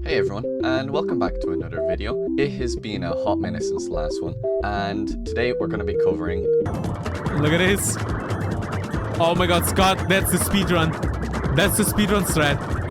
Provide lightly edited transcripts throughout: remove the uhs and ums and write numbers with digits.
Hey everyone, and welcome back to another video. It has been a hot minute since the last one, and today we're going to be covering... Look at this. Oh my god, Scott, that's the speedrun. That's the speedrun strat.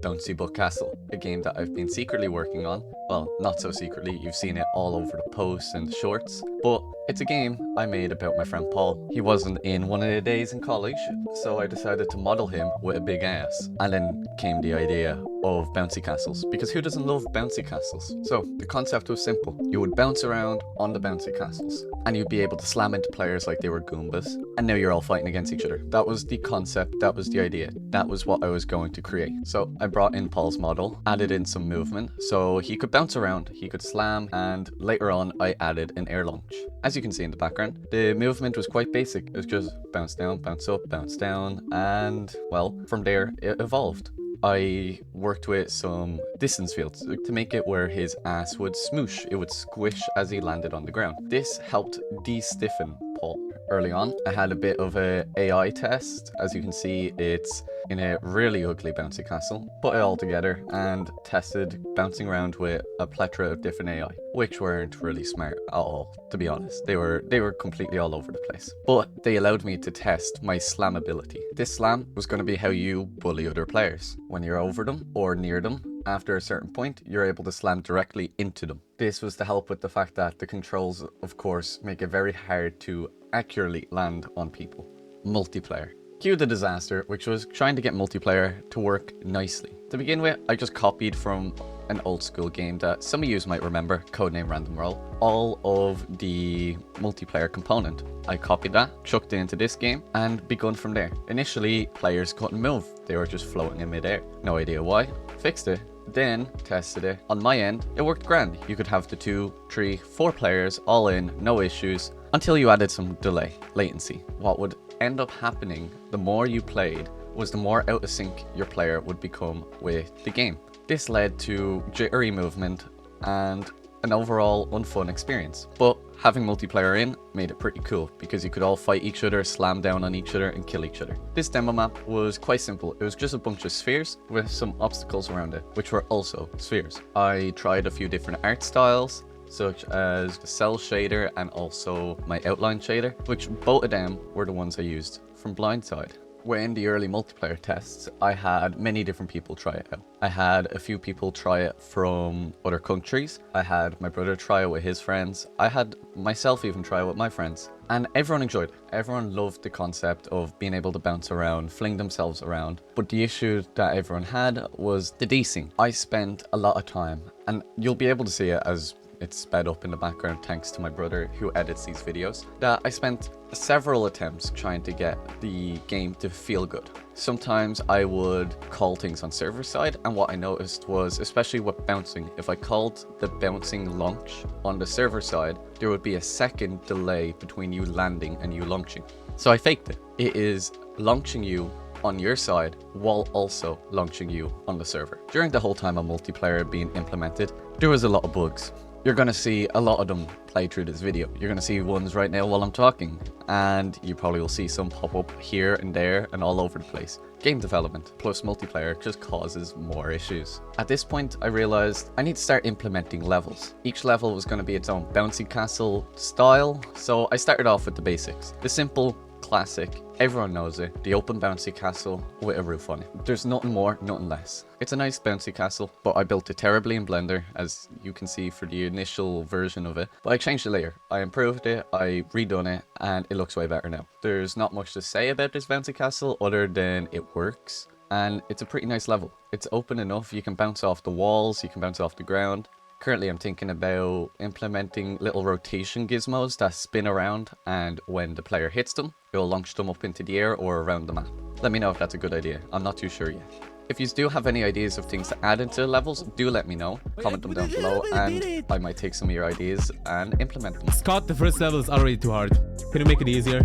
Bouncy Butt Castle, a game that I've been secretly working on. Well, not so secretly, you've seen it all over the posts and the shorts, but it's a game I made about my friend Paul. He wasn't in one of the days in college, so I decided to model him with a big ass. And then came the idea of bouncy castles, because who doesn't love bouncy castles? So the concept was simple. You would bounce around on the bouncy castles, and you'd be able to slam into players like they were Goombas, and now you're all fighting against each other. That was the concept, that was the idea, that was what I was going to create. So I brought in Paul's model, added in some movement, so he could bounce around, he could slam, and later on I added an air launch. As you can see in the background, the movement was quite basic. It was just bounce down, bounce up, bounce down, and well, from there it evolved. I worked with some distance fields to make it where his ass would smoosh, it would squish as he landed on the ground. This helped de-stiffen Paul. Early on, I had a bit of a AI test. As you can see, it's in a really ugly bouncy castle. Put it all together and tested bouncing around with a plethora of different AI, which weren't really smart at all, to be honest. They were completely all over the place. But they allowed me to test my slam ability. This slam was going to be how you bully other players. When you're over them or near them, after a certain point, you're able to slam directly into them. This was to help with the fact that the controls, of course, make it very hard to accurately land on people. Multiplayer. Cue the disaster, which was trying to get multiplayer to work nicely. To begin with, I just copied from an old school game that some of you might remember, codename Random Roll. All of the multiplayer component. I copied that, chucked it into this game, and begun from there. Initially, players couldn't move. They were just floating in midair. No idea why. Fixed it. Then tested it. On my end, it worked grand. You could have the 2, 3, 4 players all in, no issues, until you added some delay, latency. What would end up happening the more you played was the more out of sync your player would become with the game. This led to jittery movement and an overall unfun experience. But having multiplayer in made it pretty cool because you could all fight each other, slam down on each other, and kill each other. This demo map was quite simple. It was just a bunch of spheres with some obstacles around it, which were also spheres. I tried a few different art styles, such as the cell shader and also my outline shader, which both of them were the ones I used from Blindside. When the early multiplayer tests, I had many different people try it out. I had a few people try it from other countries. I had my brother try it with his friends. I had myself even try it with my friends. And everyone enjoyed it. Everyone loved the concept of being able to bounce around, fling themselves around. But the issue that everyone had was the desync. I spent a lot of time, and you'll be able to see it as it's sped up in the background thanks to my brother who edits these videos, that I spent several attempts trying to get the game to feel good. Sometimes I would call things on server side, and what I noticed was, especially with bouncing, if I called the bouncing launch on the server side, there would be a second delay between you landing and you launching. So I faked it. It is launching you on your side while also launching you on the server. During the whole time of multiplayer being implemented, there was a lot of bugs. You're going to see a lot of them play through this video. You're going to see ones right now while I'm talking, and you probably will see some pop up here and there and all over the place. Game development plus multiplayer just causes more issues. At this point, I realized I need to start implementing levels. Each level was going to be its own bouncy castle style, so I started off with the basics. The simple, classic, everyone knows it, the open bouncy castle with a roof on it. There's nothing more, nothing less. It's a nice bouncy castle, but I built it terribly in Blender, as you can see for the initial version of it. But I changed it later. I improved it, I redone it, and it looks way better now. There's not much to say about this bouncy castle other than it works, and it's a pretty nice level. It's open enough, you can bounce off the walls, you can bounce off the ground. Currently, I'm thinking about implementing little rotation gizmos that spin around, and when the player hits them, it'll launch them up into the air or around the map. Let me know if that's a good idea. I'm not too sure yet. If you do have any ideas of things to add into the levels, do let me know. Comment them down below, and I might take some of your ideas and implement them. Scott, the first level is already too hard. Can you make it easier?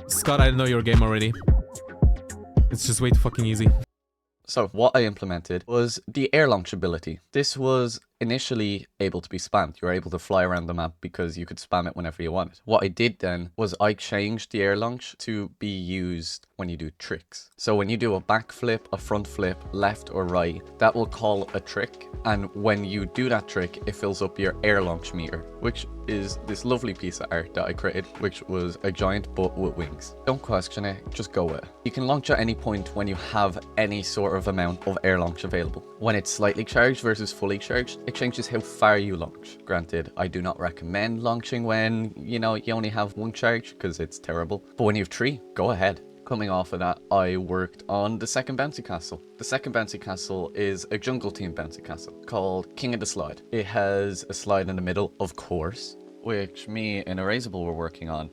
Scott, I know your game already. It's just way too fucking easy. So what I implemented was the air launch ability. This was initially able to be spammed. You were able to fly around the map because you could spam it whenever you wanted. What I did then was I changed the air launch to be used when you do tricks. So when you do a back flip, a front flip, left or right, that will call a trick. And when you do that trick, it fills up your air launch meter, which is this lovely piece of art that I created, which was a giant butt with wings. Don't question it, just go with it. You can launch at any point when you have any sort of amount of air launch available. When it's slightly charged versus fully charged, it changes how far you launch. Granted, I do not recommend launching when, you only have one charge because it's terrible. But when you have 3, go ahead. Coming off of that, I worked on the second bouncy castle. The second bouncy castle is a jungle team bouncy castle called King of the Slide. It has a slide in the middle, of course, which me and Erasable were working on,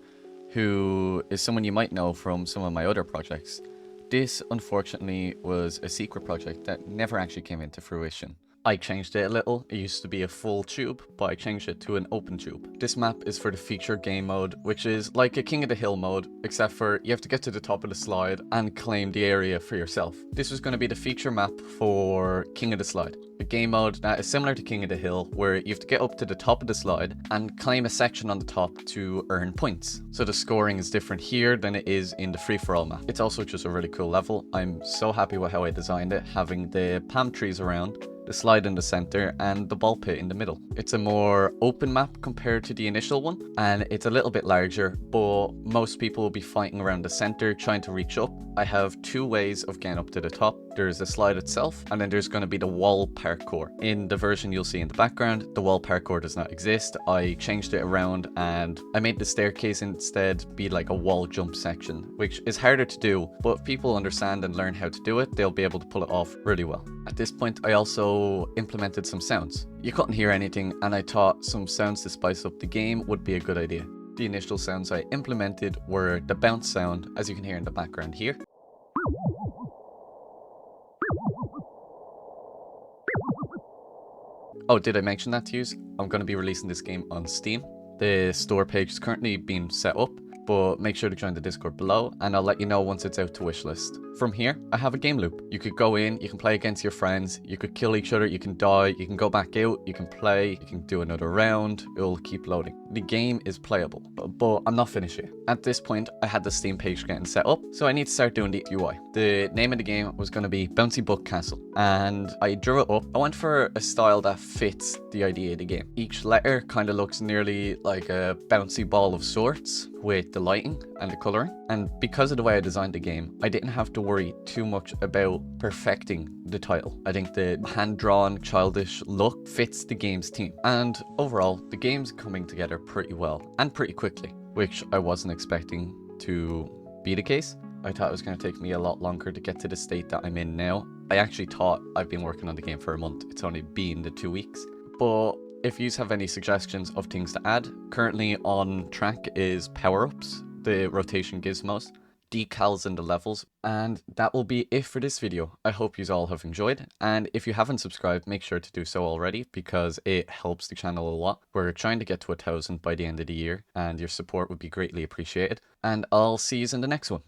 who is someone you might know from some of my other projects. This, unfortunately, was a secret project that never actually came into fruition. I changed it a little. It used to be a full tube, but I changed it to an open tube. This map is for the feature game mode, which is like a King of the Hill mode, except for you have to get to the top of the slide and claim the area for yourself. This was going to be the feature map for King of the Slide, a game mode that is similar to King of the Hill, where you have to get up to the top of the slide and claim a section on the top to earn points. So the scoring is different here than it is in the free-for-all map. It's also just a really cool level. I'm so happy with how I designed it, having the palm trees around, the slide in the center, and the ball pit in the middle. It's a more open map compared to the initial one, and it's a little bit larger, but most people will be fighting around the center trying to reach up. I have 2 ways of getting up to the top. There's the slide itself, and then there's going to be the wall parkour. In the version you'll see in the background, the wall parkour does not exist. I changed it around and I made the staircase instead be like a wall jump section, which is harder to do, but if people understand and learn how to do it, they'll be able to pull it off really well. At this point, I also implemented some sounds. You couldn't hear anything, and I thought some sounds to spice up the game would be a good idea. The initial sounds I implemented were the bounce sound, as you can hear in the background here. Oh, did I mention that to you? I'm going to be releasing this game on Steam. The store page is currently being set up, but make sure to join the Discord below, and I'll let you know once it's out to wishlist. From here, I have a game loop. You could go in, you can play against your friends, you could kill each other, you can die, you can go back out, you can play, you can do another round, it'll keep loading. The game is playable, but I'm not finished yet. At this point, I had the Steam page getting set up, so I need to start doing the UI. The name of the game was going to be Bouncy Butt Castle, and I drew it up. I went for a style that fits the idea of the game. Each letter kind of looks nearly like a bouncy ball of sorts, with the lighting and the coloring. And because of the way I designed the game, I didn't have to worry too much about perfecting the title. I think the hand-drawn, childish look fits the game's theme. And overall, the game's coming together pretty well and pretty quickly, which I wasn't expecting to be the case. I thought it was going to take me a lot longer to get to the state that I'm in now. I actually thought I've been working on the game for a month. It's only been the 2 weeks. But if you have any suggestions of things to add, currently on track is power-ups, the rotation gizmos, decals in the levels, and that will be it for this video. I hope you all have enjoyed, and if you haven't subscribed, make sure to do so already because it helps the channel a lot. We're trying to get to 1,000 by the end of the year, and your support would be greatly appreciated, and I'll see you in the next one.